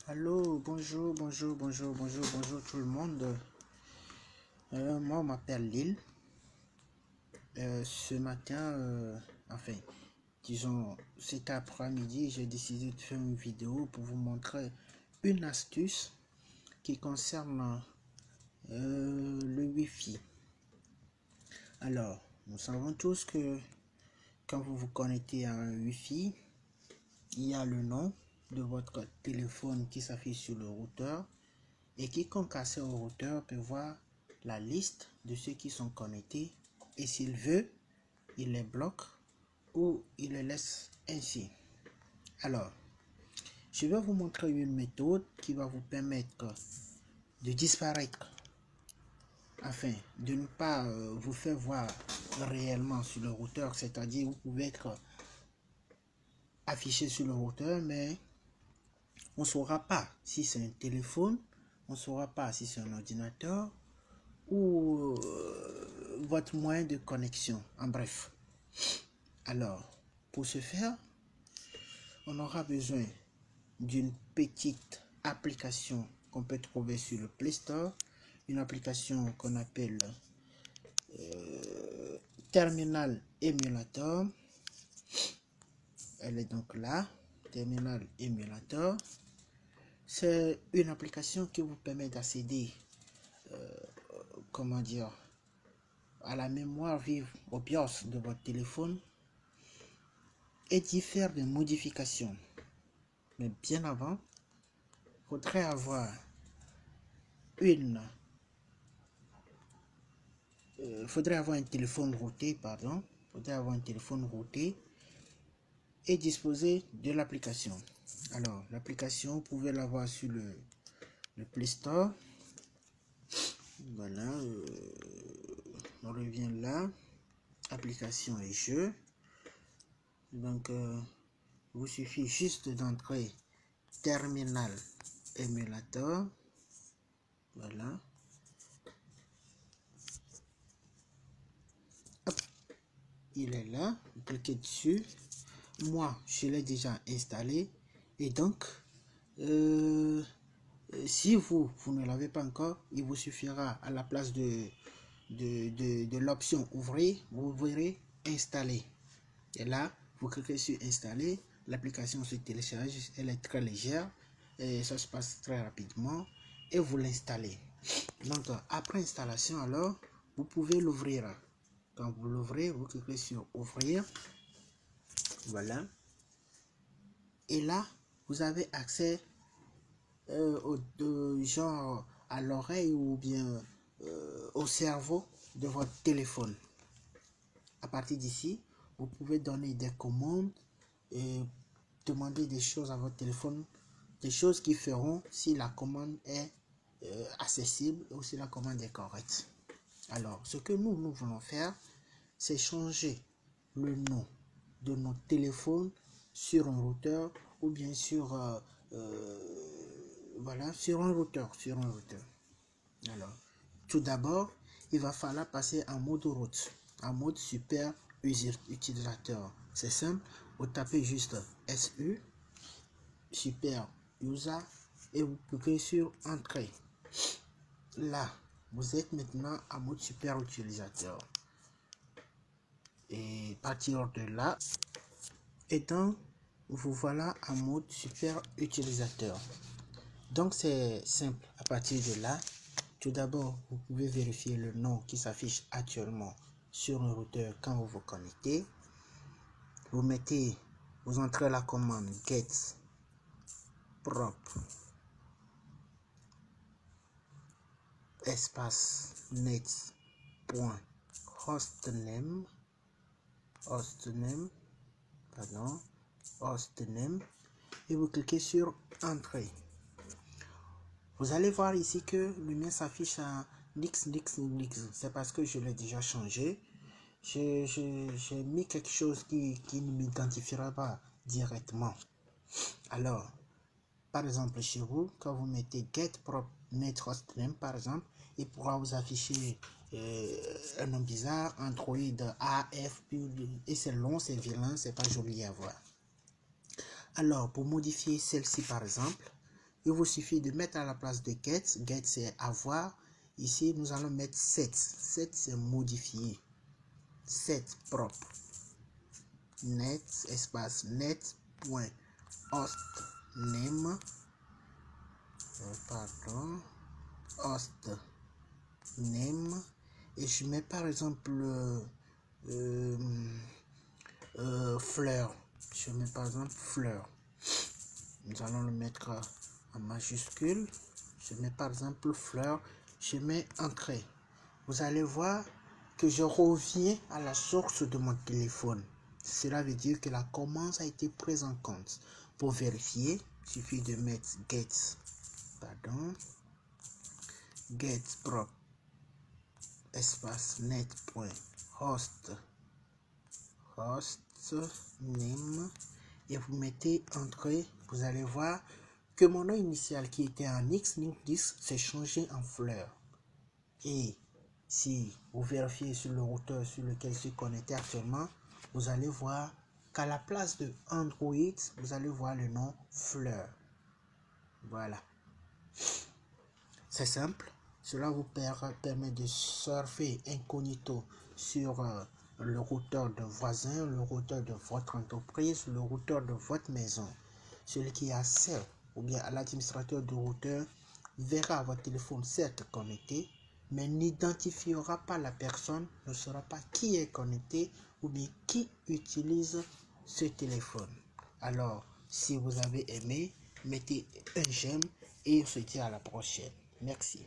Allô, bonjour tout le monde. Moi, on m'appelle Lille. Ce matin, disons cet après-midi, j'ai décidé de faire une vidéo pour vous montrer une astuce qui concerne le Wi-Fi. Alors, nous savons tous que quand vous vous connectez à un Wi-Fi, il y a le nom de votre téléphone qui s'affiche sur le routeur et quiconque accède au routeur peut voir la liste de ceux qui sont connectés et s'il veut, il les bloque ou il les laisse ainsi. Alors, je vais vous montrer une méthode qui va vous permettre de disparaître afin de ne pas vous faire voir réellement sur le routeur, c'est-à-dire vous pouvez être affiché sur le routeur mais on ne saura pas si c'est un téléphone, on ne saura pas si c'est un ordinateur ou votre moyen de connexion, en bref. Alors, pour ce faire, on aura besoin d'une petite application qu'on peut trouver sur le Play Store, une application qu'on appelle Terminal Emulator. Elle est donc là, Terminal Emulator. C'est une application qui vous permet d'accéder à la mémoire vive, au BIOS de votre téléphone et d'y faire des modifications. Mais bien avant, il faudrait avoir un téléphone routé, et disposer de l'application. Alors, l'application, vous pouvez l'avoir sur le Play Store. Voilà, on revient là, application et jeux. Donc, il vous suffit juste d'entrer Terminal Emulator. Voilà. Hop, il est là, vous cliquez dessus. Moi, je l'ai déjà installé. Et donc, si vous ne l'avez pas encore, il vous suffira à la place de l'option ouvrir, vous verrez installer. Et là, vous cliquez sur installer, l'application se télécharge, elle est très légère et ça se passe très rapidement et vous l'installez. Donc après installation, alors vous pouvez l'ouvrir. Quand vous l'ouvrez, vous cliquez sur ouvrir. Voilà. Et là, vous avez accès genre à l'oreille ou bien au cerveau de votre téléphone. À partir d'ici, vous pouvez donner des commandes et demander des choses à votre téléphone, des choses qui feront si la commande est accessible ou si la commande est correcte. Alors, ce que nous voulons faire, c'est changer le nom de notre téléphone sur un routeur ou bien sur un routeur. Alors, tout d'abord, il va falloir passer en mode route, en mode super utilisateur. C'est simple, vous tapez juste SU, super user, et vous cliquez sur entrée. Là, vous êtes maintenant en mode super utilisateur. Et à partir de là, vous voilà en mode super utilisateur. Donc c'est simple. À partir de là, tout d'abord, vous pouvez vérifier le nom qui s'affiche actuellement sur un routeur quand vous vous connectez. Vous entrez la commande get prop espace net point hostname et vous cliquez sur entrée. Vous allez voir ici que le mien s'affiche à Nix. C'est parce que je l'ai déjà changé. J'ai mis quelque chose qui ne m'identifiera pas directement. Alors, par exemple, chez vous, quand vous mettez get prop net hostname, par exemple, il pourra vous afficher un nom bizarre, Android AF, et c'est long, c'est vilain, c'est pas joli à voir. Alors, pour modifier celle-ci, par exemple, il vous suffit de mettre à la place de get. Get, c'est avoir. Ici, nous allons mettre set. Set, c'est modifier. Set propre. Net, espace net, point, host name. Pardon. Host name. Et je mets par exemple fleur. Je mets par exemple fleur. Nous allons le mettre en majuscule. Je mets par exemple fleur. Je mets entrée. Vous allez voir que je reviens à la source de mon téléphone. Cela veut dire que la commande a été prise en compte. Pour vérifier, il suffit de mettre get. Pardon. Get propre. Espace net point host name et vous mettez entrée. Vous allez voir que mon nom initial qui était en X link 10 s'est changé en fleur. Et si vous vérifiez sur le routeur sur lequel je suis connecté actuellement, vous allez voir qu'à la place de Android, vous allez voir le nom fleur. Voilà. C'est simple. Cela vous permet de surfer incognito sur le routeur de voisin, le routeur de votre entreprise, le routeur de votre maison. Celui qui a accès ou bien à l'administrateur du routeur verra votre téléphone certes connecté, mais n'identifiera pas la personne, ne saura pas qui est connecté ou bien qui utilise ce téléphone. Alors, si vous avez aimé, mettez un j'aime et on se dit à la prochaine. Merci.